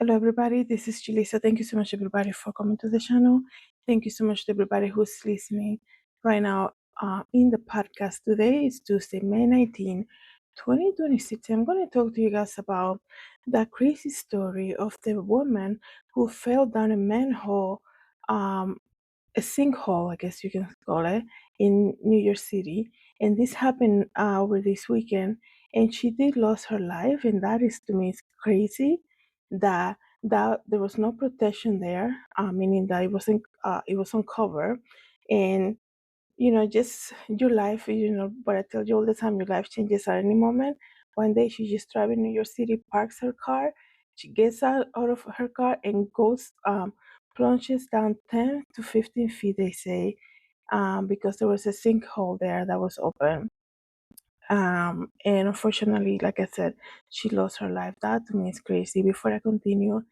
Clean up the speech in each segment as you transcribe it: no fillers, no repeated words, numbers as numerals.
Hello, everybody. This is Julissa. Thank you so much, everybody, for coming to the channel. Thank you so much to everybody who's listening right now in the podcast. Today is Tuesday, May 19, 2026. I'm going to talk to you guys about the crazy story of the woman who fell down a manhole, a sinkhole, I guess you can call it, in New York City. And this happened over this weekend. And she did lose her life. And that is, to me, is crazy that there was no protection there, meaning that it was uncovered. And just your life, but I tell you all the time, your life changes at any moment. One day she's just driving New York City, parks her car, she gets out of her car and goes, plunges down 10 to 15 feet, they say, because there was a sinkhole there that was open. And unfortunately, like I said, she lost her life. That to me is crazy. Before I continue,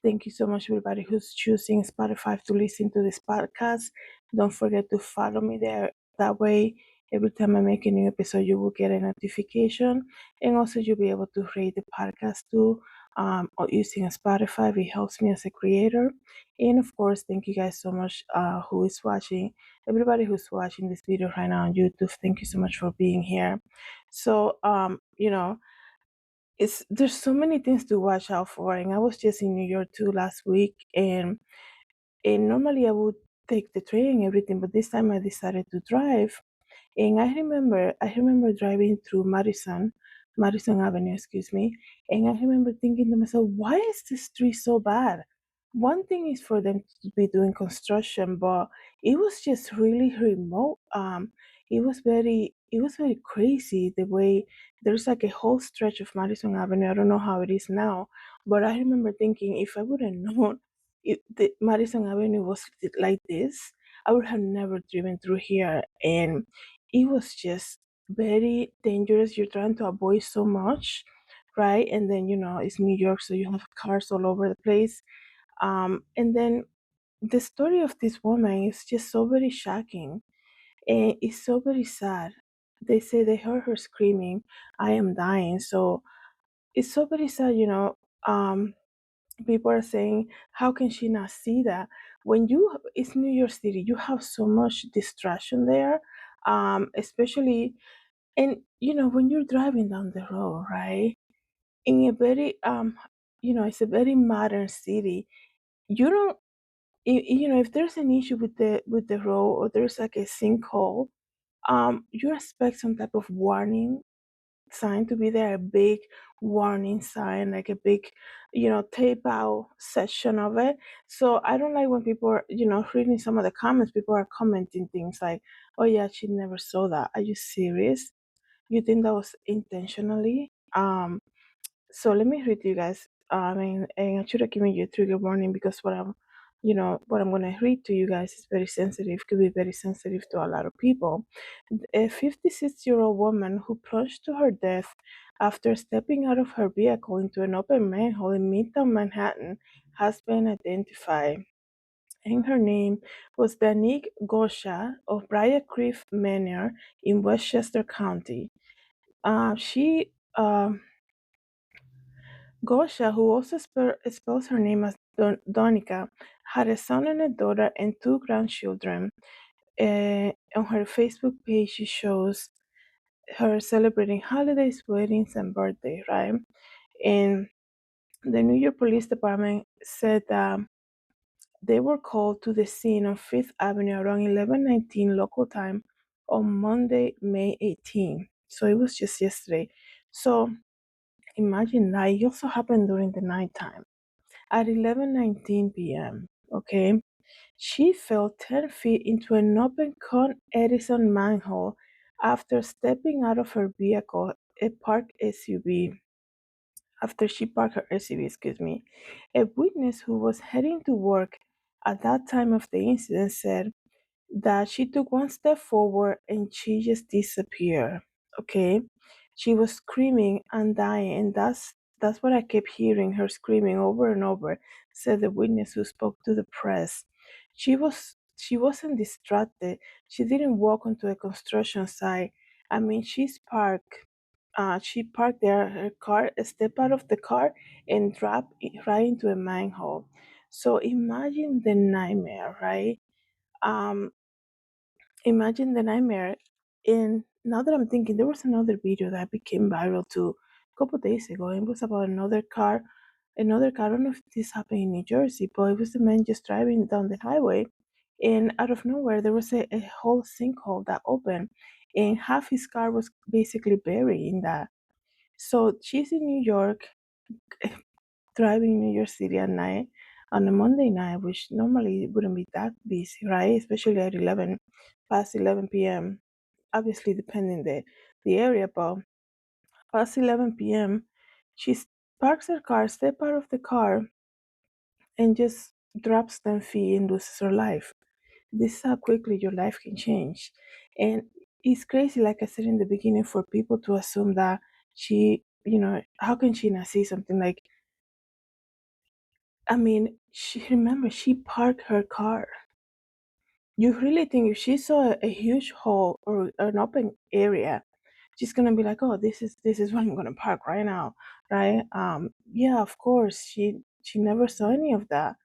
thank you so much, everybody who's choosing Spotify to listen to this podcast. Don't forget to follow me there. That way, every time I make a new episode, you will get a notification. And also, you'll be able to rate the podcast too, or using Spotify. It helps me as a creator. And of course, thank you guys so much who is watching. Everybody who's watching this video right now on YouTube, thank you so much for being here. So, there's so many things to watch out for. And I was just in New York too last week, and normally I would take the train and everything, but this time I decided to drive. And I remember driving through Madison Avenue, excuse me. And I remember thinking to myself, why is this street so bad? One thing is for them to be doing construction, but it was just really remote. It was very crazy the way there's like a whole stretch of Madison Avenue. I don't know how it is now, but I remember thinking if I would have known the Madison Avenue was like this, I would have never driven through here. And it was just very dangerous. You're trying to avoid so much, right? And then, it's New York, so you have cars all over the place. And then the story of this woman is just so very shocking, and it's so very sad. They say they heard her screaming, "I am dying." So it's so very sad, people are saying, how can she not see that? It's New York City, you have so much distraction there, especially, and when you're driving down the road, right? In a very, it's a very modern city. You don't, if there's an issue with the road, or there's like a sinkhole, you expect some type of warning sign to be there, a big warning sign, like a big, tape out section of it. So I don't like when people are, reading some of the comments, people are commenting things like, oh yeah, she never saw that. Are you serious? You think that was intentionally? So let me read to you guys. And I should have given you a trigger warning, because what I'm gonna read to you guys is very sensitive, could be very sensitive to a lot of people. A 56-year-old woman who plunged to her death after stepping out of her vehicle into an open manhole in Midtown Manhattan has been identified. And her name was Donike Gocaj of Briarcliff Manor in Westchester County. She Gosha, who also spells her name as Donika, had a son and a daughter and two grandchildren. On her Facebook page, she shows her celebrating holidays, weddings, and birthday, right? And the New York Police Department said that they were called to the scene on Fifth Avenue around 11:19 local time on Monday, May 18. So it was just yesterday. So imagine that. It also happened during the nighttime. At 11:19 p.m., okay, she fell 10 feet into an open Con Edison manhole after stepping out of her vehicle, a parked SUV. After she parked her SUV, excuse me, a witness who was heading to work at that time of the incident said that she took one step forward and she just disappeared. Okay, she was screaming and dying, and that's what I kept hearing her screaming over and over, said the witness who spoke to the press. She wasn't distracted. She didn't walk onto a construction site. I mean, she's parked she parked there her car, stepped out of the car, and dropped right into a manhole. So imagine the nightmare, right? Um, Imagine the nightmare. And now that I'm thinking, there was another video that became viral too a couple days ago. It was about another car. Another car. I don't know if this happened in New Jersey, but it was a man just driving down the highway, and out of nowhere there was a whole sinkhole that opened, and half his car was basically buried in that. So she's in New York, driving New York City at night on a Monday night, which normally wouldn't be that busy, right? Especially at 11, past 11 p.m. Obviously, depending the area, but past 11 p.m., she parks her car, step out of the car, and just drops 10 feet and loses her life. This is how quickly your life can change. And it's crazy, like I said in the beginning, for people to assume that how can she not see something like, I mean, she parked her car. You really think if she saw a huge hole or an open area, she's gonna be like, "Oh, this is where I'm gonna park right now," right? Yeah, of course. She never saw any of that,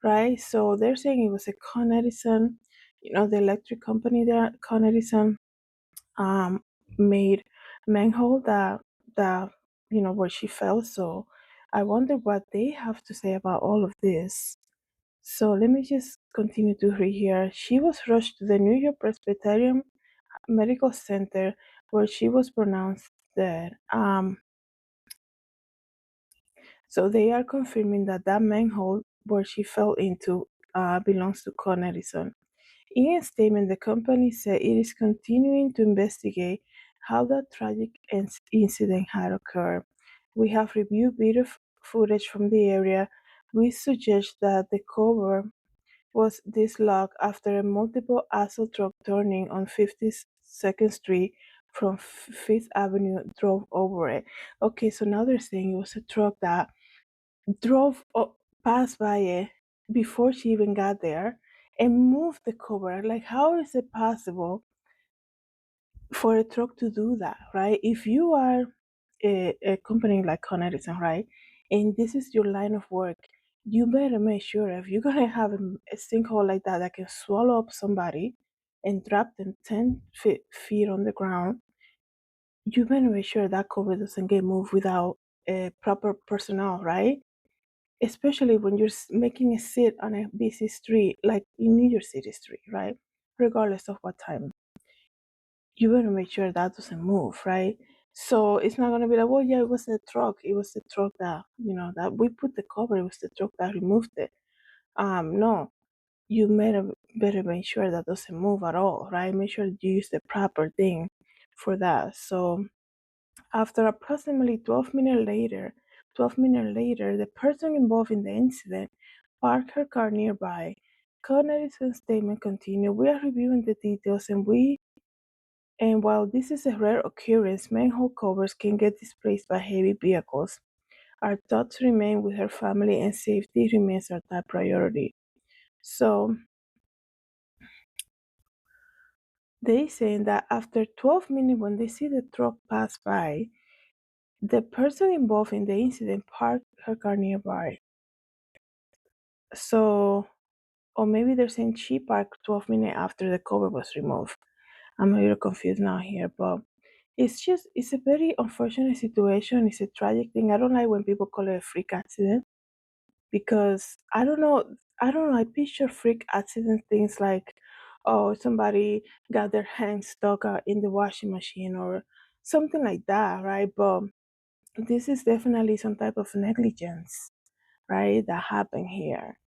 right? So they're saying it was a Con Edison, the electric company there, Con Edison, um, made manhole that where she fell. So I wonder what they have to say about all of this. So let me just continue to read here. She was rushed to the New York Presbyterian Medical Center where she was pronounced dead. So they are confirming that manhole where she fell into belongs to Con Edison. In a statement, the company said it is continuing to investigate how that tragic incident had occurred. We have reviewed video footage from the area. We suggest that the cover was dislodged after a multiple axle truck turning on 52nd Street from Fifth Avenue drove over it. Okay, so now they're saying it was a truck that past by it before she even got there and moved the cover. Like, how is it possible for a truck to do that, right? If you are a company like Con Edison, right, and this is your line of work, you better make sure if you're gonna have a sinkhole like that can swallow up somebody and drop them 10 feet on the ground, you better make sure that cover doesn't get moved without proper personnel, right? Especially when you're making a sit on a busy street like in New York City street, right? Regardless of what time, you better make sure that doesn't move, right? So it's not gonna be like, well, yeah, it was the truck. It was the truck that that we put the cover. It was the truck that removed it. No, you better make sure that doesn't move at all, right? Make sure you use the proper thing for that. So after approximately 12 minutes later, the person involved in the incident parked her car nearby. Connery's statement continued, "We are reviewing the details and while this is a rare occurrence, manhole covers can get displaced by heavy vehicles. Our thoughts remain with her family and safety remains our top priority." So they saying that after 12 minutes when they see the truck pass by, the person involved in the incident parked her car nearby. So, or maybe they're saying she parked 12 minutes after the cover was removed. I'm a little confused now here, but it's a very unfortunate situation. It's a tragic thing. I don't like when people call it a freak accident because I don't know. I picture freak accident things like, oh, somebody got their hand stuck in the washing machine or something like that, right? But this is definitely some type of negligence, right? That happened here.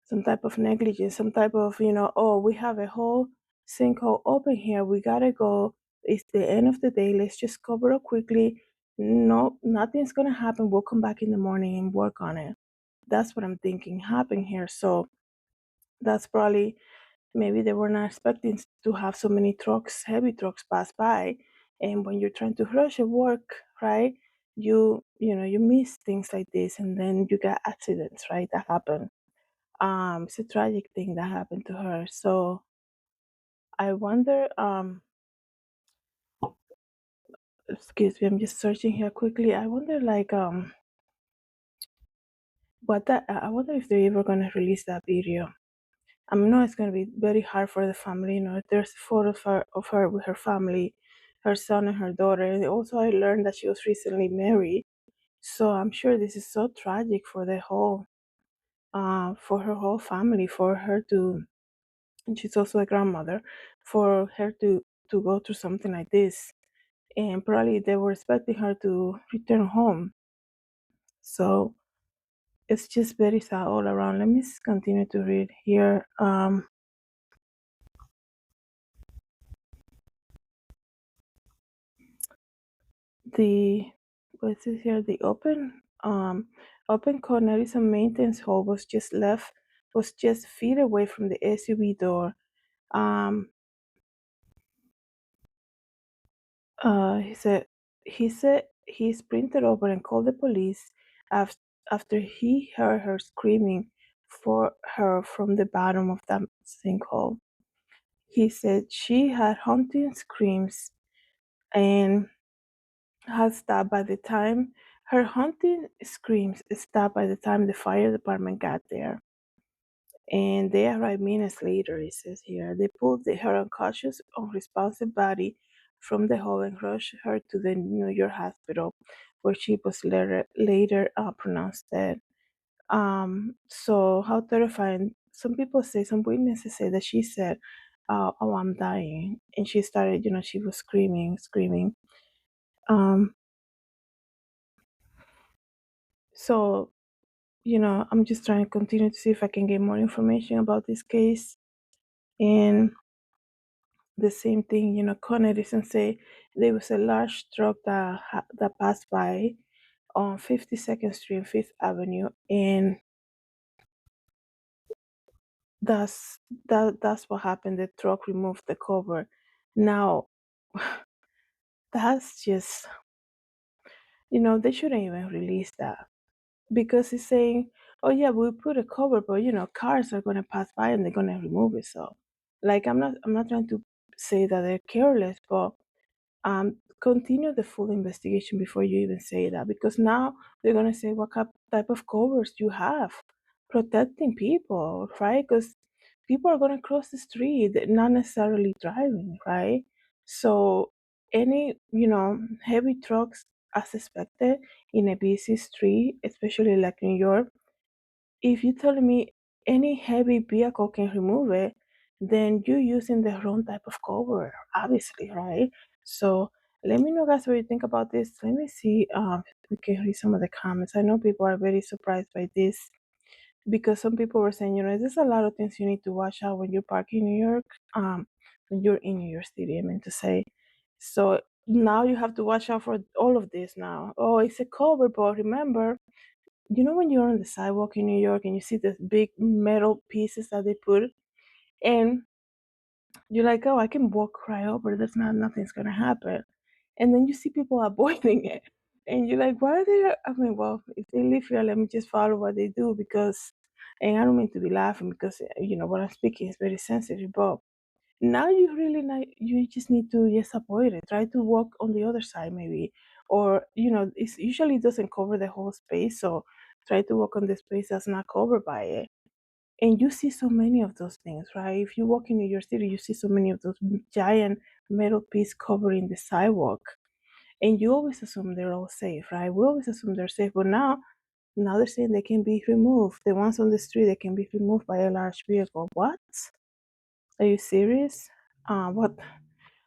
Some type of negligence, some type of, oh, we have a whole sinkhole open here. We gotta go. It's the end of the day. Let's just cover it quickly. No, nothing's gonna happen. We'll come back in the morning and work on it. That's what I'm thinking happened here. So that's probably maybe they were not expecting to have so many trucks, heavy trucks pass by. And when you're trying to rush at work, right, you miss things like this and then you get accidents, right? That happen. It's a tragic thing that happened to her. So I wonder, Excuse me, I'm just searching here quickly. I wonder, like, I wonder if they're ever gonna release that video. I know it's gonna be very hard for the family. There's photos of her with her family, her son and her daughter. And also, I learned that she was recently married. So I'm sure this is so tragic for for her whole family, for her to, and she's also a grandmother, for her to go through something like this. And probably they were expecting her to return home. So it's just very sad all around. Let me continue to read here. The What's this here? The open corner maintenance hole was just feet away from the SUV door. Um, he said he sprinted over and called the police after he heard her screaming for her from the bottom of that sinkhole. He said she had haunting screams and had stopped by the time her haunting screams stopped by the time the fire department got there. And they arrived minutes later, it says here. They pulled her unconscious, unresponsive body from the hole and rushed her to the New York hospital, where she was later pronounced dead. So how terrifying. Some people say, some witnesses say that she said, oh, I'm dying. And she started, she was screaming. Um, so, I'm just trying to continue to see if I can get more information about this case. And the same thing, Con Edison say there was a large truck that passed by on 52nd Street and Fifth Avenue, and that's that's what happened. The truck removed the cover. Now, that's just, they shouldn't even release that because it's saying, oh yeah, we put a cover, but cars are gonna pass by and they're gonna remove it. So, like, I'm not trying to say that they're careless, but continue the full investigation before you even say that, because now they're going to say what type of covers you have protecting people, right? Because people are going to cross the street, not necessarily driving, right? So any heavy trucks as expected in a busy street, especially like New York, if you're telling me any heavy vehicle can remove it, then you're using the wrong type of cover, obviously, right? So let me know, guys, what you think about this. Let me see if we can read some of the comments. I know people are very surprised by this because some people were saying, there's a lot of things you need to watch out when you're parking in New York, when you're in New York City, I meant to say. So now you have to watch out for all of this now. Oh, it's a cover, but remember, when you're on the sidewalk in New York and you see the big metal pieces that they put, and you're like, oh, I can walk right over. Nothing's gonna happen. And then you see people avoiding it, and you're like, why are they? I mean, well, if they live here, let me just follow what they do because. And I don't mean to be laughing because what I'm speaking is very sensitive, but now you really you just need to just avoid it. Try to walk on the other side maybe, or it's usually doesn't cover the whole space, so try to walk on the space that's not covered by it. And you see so many of those things, right? If you walk in New York City, you see so many of those giant metal pieces covering the sidewalk, and you always assume they're all safe, right? We always assume they're safe, but now they're saying they can be removed. The ones on the street, they can be removed by a large vehicle. What? Are you serious? What?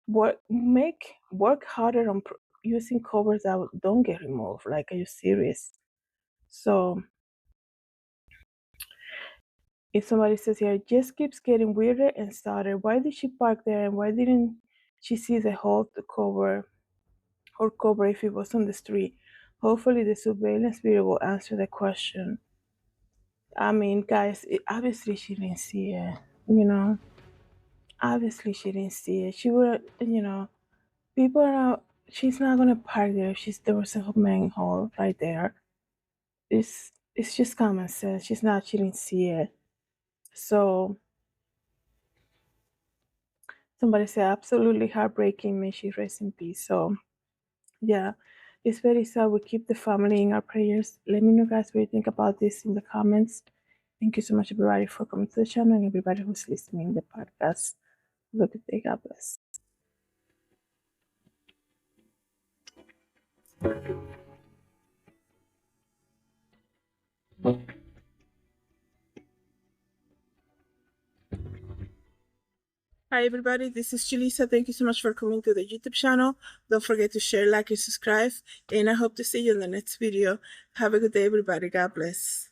Work harder on using covers that don't get removed. Like, are you serious? So if somebody says here, it just keeps getting weirder and sadder. Why did she park there, and why didn't she see the hole to cover if it was on the street? Hopefully the surveillance video will answer the question. I mean, guys, obviously she didn't see it. You know, obviously she didn't see it. She would, people are not. She's not gonna park there. There was a manhole right there. It's just common sense. She didn't see it. So somebody said absolutely heartbreaking. May she rest in peace. So Yeah, it's very sad. We keep the family in our prayers. Let me know, guys, what you think about this in the comments. Thank you so much, everybody, for coming to the channel and everybody who's listening to the podcast. Have a good day. God bless. Hi, everybody. This is Julissa. Thank you so much for coming to the YouTube channel. Don't forget to share, like, and subscribe. And I hope to see you in the next video. Have a good day, everybody. God bless.